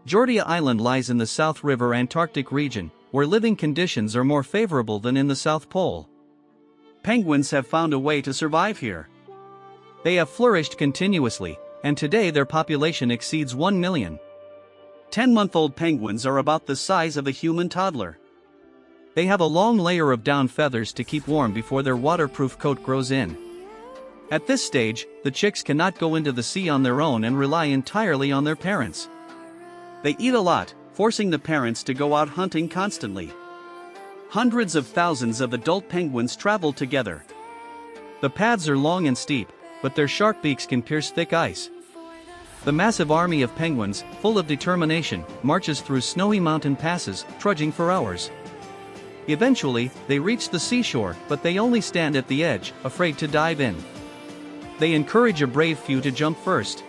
Georgia Island lies in the South River Antarctic region, where living conditions are more favorable than in the South Pole. Penguins have found a way to survive here. They have flourished continuously, and today their population exceeds 1 million. 10-month-old penguins are about the size of a human toddler. They have a long layer of down feathers to keep warm before their waterproof coat grows in. At this stage, the chicks cannot go into the sea on their own and rely entirely on their parents. They eat a lot, forcing the parents to go out hunting constantly. Hundreds of thousands of adult penguins travel together. The paths are long and steep, but their sharp beaks can pierce thick ice. The massive army of penguins, full of determination, marches through snowy mountain passes, trudging for hours. Eventually, they reach the seashore, but they only stand at the edge, afraid to dive in. They encourage a brave few to jump first.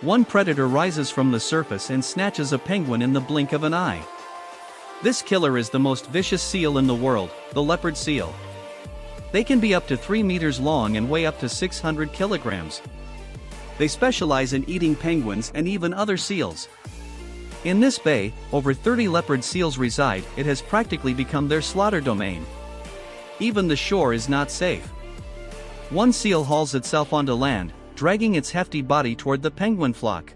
One predator rises from the surface and snatches a penguin in the blink of an eye. This killer is the most vicious seal in the world, the leopard seal. They can be up to 3 meters long and weigh up to 600 kilograms. They specialize in eating penguins and even other seals. In this bay, over 30 leopard seals reside. It has practically become their slaughter domain. Even the shore is not safe. One seal hauls itself onto land, dragging its hefty body toward the penguin flock.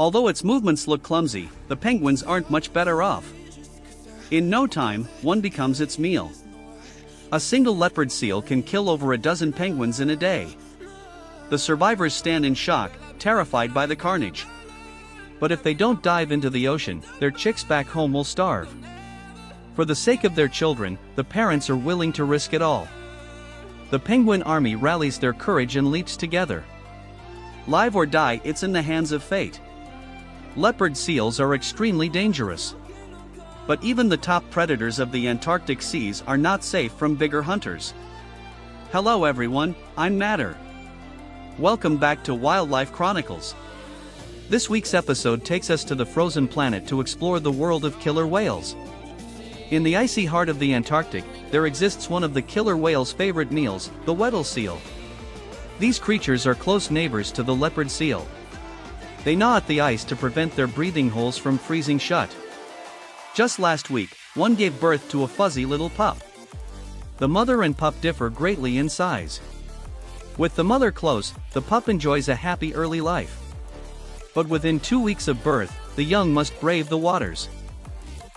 Although its movements look clumsy, the penguins aren't much better off. In no time, one becomes its meal. A single leopard seal can kill over a dozen penguins in a day. The survivors stand in shock, terrified by the carnage. But if they don't dive into the ocean, their chicks back home will starve. For the sake of their children, the parents are willing to risk it all. The penguin army rallies their courage and leaps together. Live or die, it's in the hands of fate. Leopard seals are extremely dangerous. But even the top predators of the Antarctic seas are not safe from bigger hunters. Hello everyone, I'm Matter. Welcome back to Wildlife Chronicles. This week's episode takes us to the frozen planet to explore the world of killer whales. In the icy heart of the Antarctic, there exists one of the killer whale's favorite meals, the Weddell seal. These creatures are close neighbors to the leopard seal. They gnaw at the ice to prevent their breathing holes from freezing shut. Just last week, one gave birth to a fuzzy little pup. The mother and pup differ greatly in size. With the mother close, the pup enjoys a happy early life. But within 2 weeks of birth, the young must brave the waters.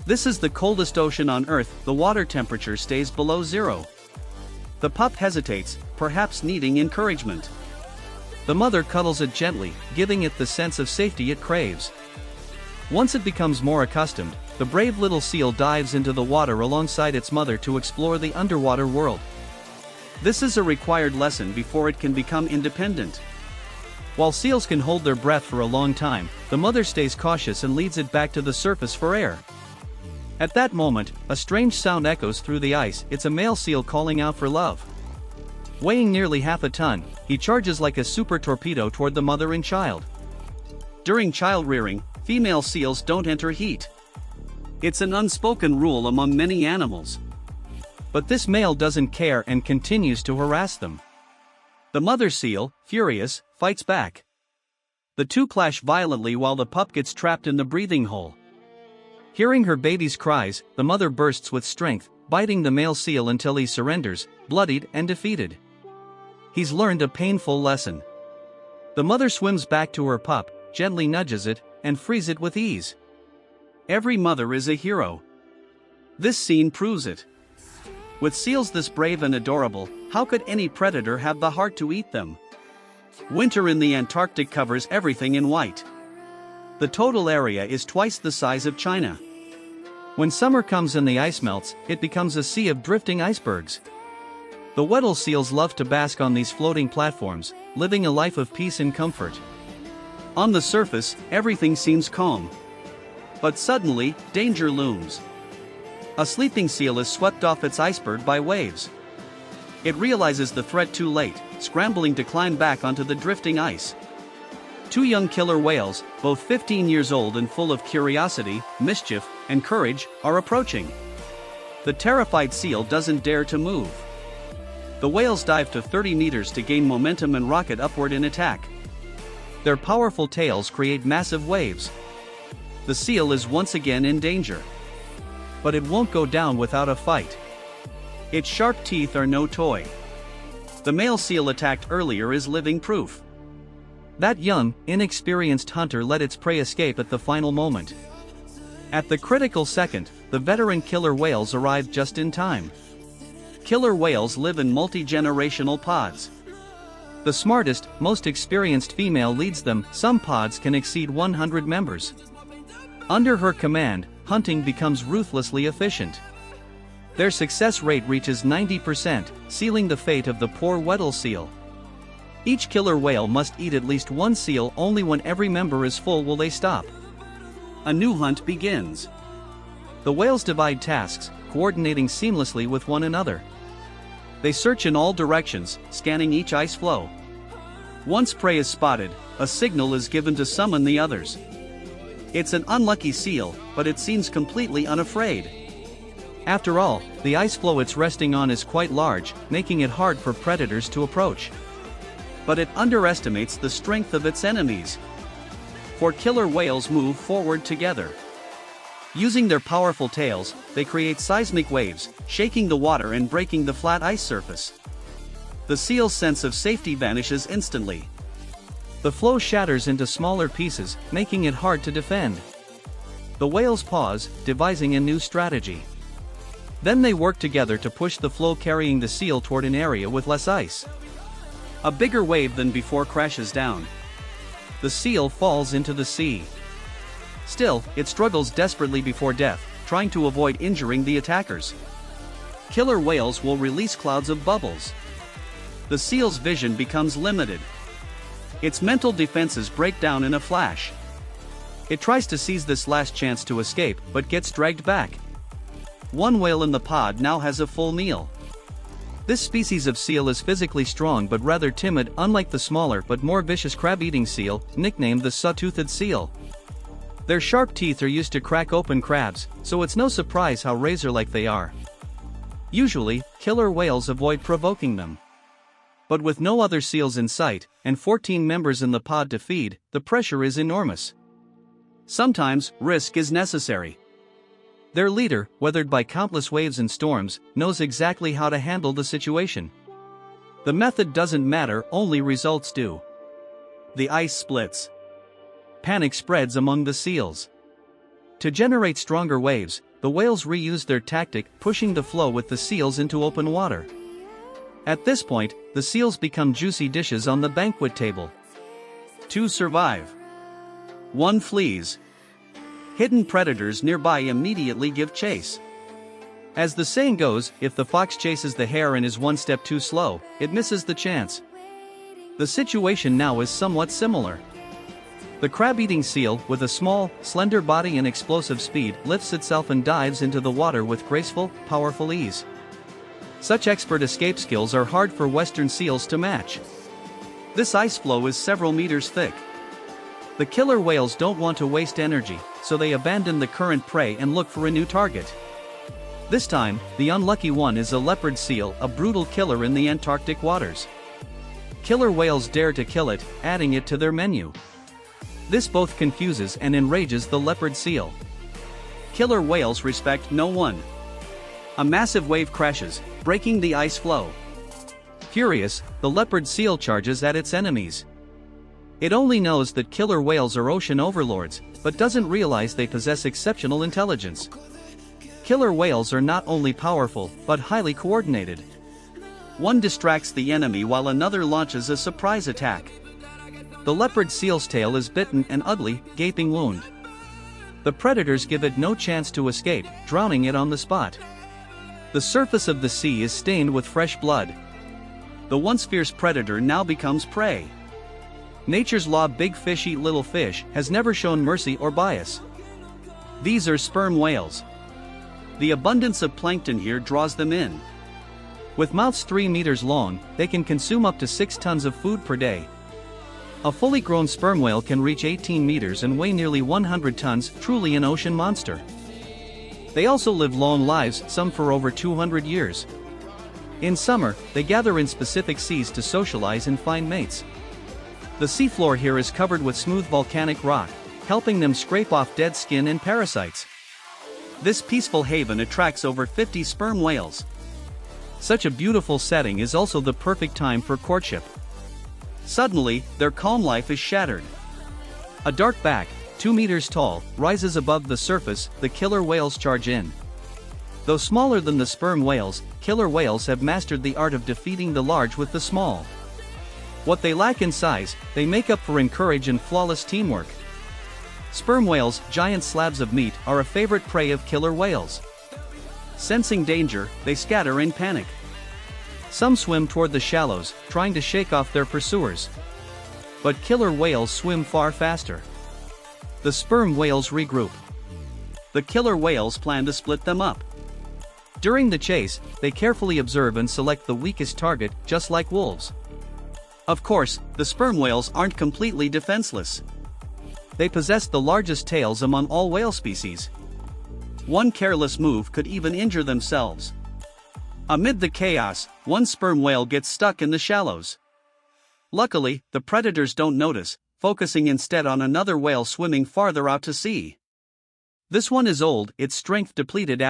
This is the coldest ocean on Earth. The water temperature stays below zero. The pup hesitates, perhaps needing encouragement. The mother cuddles it gently, giving it the sense of safety it craves. Once it becomes more accustomed, the brave little seal dives into the water alongside its mother to explore the underwater world. This is a required lesson before it can become independent. While seals can hold their breath for a long time, the mother stays cautious and leads it back to the surface for air. At that moment, a strange sound echoes through the ice. It's a male seal calling out for love. Weighing nearly half a ton, he charges like a super torpedo toward the mother and child. During child rearing, female seals don't enter heat. It's an unspoken rule among many animals. But this male doesn't care and continues to harass them. The mother seal, furious, fights back. The two clash violently while the pup gets trapped in the breathing hole. Hearing her baby's cries, the mother bursts with strength, biting the male seal until he surrenders, bloodied and defeated. He's learned a painful lesson. The mother swims back to her pup, gently nudges it, and frees it with ease. Every mother is a hero. This scene proves it. With seals this brave and adorable, how could any predator have the heart to eat them? Winter in the Antarctic covers everything in white. The total area is twice the size of China. When summer comes and the ice melts, it becomes a sea of drifting icebergs. The Weddell seals love to bask on these floating platforms, living a life of peace and comfort. On the surface, everything seems calm. But suddenly, danger looms. A sleeping seal is swept off its iceberg by waves. It realizes the threat too late, scrambling to climb back onto the drifting ice. Two young killer whales, both 15 years old and full of curiosity, mischief, and courage, are approaching. The terrified seal doesn't dare to move. The whales dive to 30 meters to gain momentum and rocket upward in attack. Their powerful tails create massive waves. The seal is once again in danger. But it won't go down without a fight. Its sharp teeth are no toy. The male seal attacked earlier is living proof. That young, inexperienced hunter let its prey escape at the final moment. At the critical second, the veteran killer whales arrived just in time. Killer whales live in multi-generational pods. The smartest, most experienced female leads them. Some pods can exceed 100 members. Under her command, hunting becomes ruthlessly efficient. Their success rate reaches 90%, sealing the fate of the poor Weddell seal. Each killer whale must eat at least one seal. Only when every member is full will they stop. A new hunt begins. The whales divide tasks, coordinating seamlessly with one another. They search in all directions, scanning each ice floe. Once prey is spotted, a signal is given to summon the others. It's an unlucky seal, but it seems completely unafraid. After all, the ice floe it's resting on is quite large, making it hard for predators to approach. But it underestimates the strength of its enemies. For killer whales move forward together. Using their powerful tails, they create seismic waves, shaking the water and breaking the flat ice surface. The seal's sense of safety vanishes instantly. The floe shatters into smaller pieces, making it hard to defend. The whales pause, devising a new strategy. Then they work together to push the floe, carrying the seal toward an area with less ice. A bigger wave than before crashes down. The seal falls into the sea. Still, it struggles desperately before death, trying to avoid injuring the attackers. Killer whales will release clouds of bubbles. The seal's vision becomes limited. Its mental defenses break down in a flash. It tries to seize this last chance to escape, but gets dragged back. One whale in the pod now has a full meal. This species of seal is physically strong but rather timid, unlike the smaller but more vicious crab-eating seal, nicknamed the saw-toothed seal. Their sharp teeth are used to crack open crabs, so it's no surprise how razor-like they are. Usually, killer whales avoid provoking them. But with no other seals in sight, and 14 members in the pod to feed, the pressure is enormous. Sometimes, risk is necessary. Their leader, weathered by countless waves and storms, knows exactly how to handle the situation. The method doesn't matter, only results do. The ice splits. Panic spreads among the seals. To generate stronger waves, the whales reuse their tactic, pushing the floe with the seals into open water. At this point, the seals become juicy dishes on the banquet table. 2 survive. 1 flees. Hidden predators nearby immediately give chase. As the saying goes, if the fox chases the hare and is one step too slow, it misses the chance. The situation now is somewhat similar. The crab-eating seal, with a small, slender body and explosive speed, lifts itself and dives into the water with graceful, powerful ease. Such expert escape skills are hard for Western seals to match. This ice floe is several meters thick. The killer whales don't want to waste energy, so they abandon the current prey and look for a new target. This time, the unlucky one is a leopard seal, a brutal killer in the Antarctic waters. Killer whales dare to kill it, adding it to their menu. This both confuses and enrages the leopard seal. Killer whales respect no one. A massive wave crashes, breaking the ice floe. Furious, the leopard seal charges at its enemies. It only knows that killer whales are ocean overlords, but doesn't realize they possess exceptional intelligence. Killer whales are not only powerful, but highly coordinated. One distracts the enemy while another launches a surprise attack. The leopard seal's tail is bitten and ugly, gaping wound. The predators give it no chance to escape, drowning it on the spot. The surface of the sea is stained with fresh blood. The once fierce predator now becomes prey. Nature's law, big fish eat little fish, has never shown mercy or bias. These are sperm whales. The abundance of plankton here draws them in. With mouths 3 meters long, they can consume up to 6 tons of food per day. A fully grown sperm whale can reach 18 meters and weigh nearly 100 tons, truly an ocean monster. They also live long lives, some for over 200 years. In summer, they gather in specific seas to socialize and find mates. The seafloor here is covered with smooth volcanic rock, helping them scrape off dead skin and parasites. This peaceful haven attracts over 50 sperm whales. Such a beautiful setting is also the perfect time for courtship. Suddenly, their calm life is shattered. A dark back, 2 meters tall, rises above the surface. The killer whales charge in. Though smaller than the sperm whales, killer whales have mastered the art of defeating the large with the small. What they lack in size, they make up for in courage and flawless teamwork. Sperm whales, giant slabs of meat, are a favorite prey of killer whales. Sensing danger, they scatter in panic. Some swim toward the shallows, trying to shake off their pursuers. But killer whales swim far faster. The sperm whales regroup. The killer whales plan to split them up. During the chase, they carefully observe and select the weakest target, just like wolves. Of course, the sperm whales aren't completely defenseless. They possess the largest tails among all whale species. One careless move could even injure themselves. Amid the chaos, one sperm whale gets stuck in the shallows. Luckily, the predators don't notice, focusing instead on another whale swimming farther out to sea. This one is old, its strength depleted after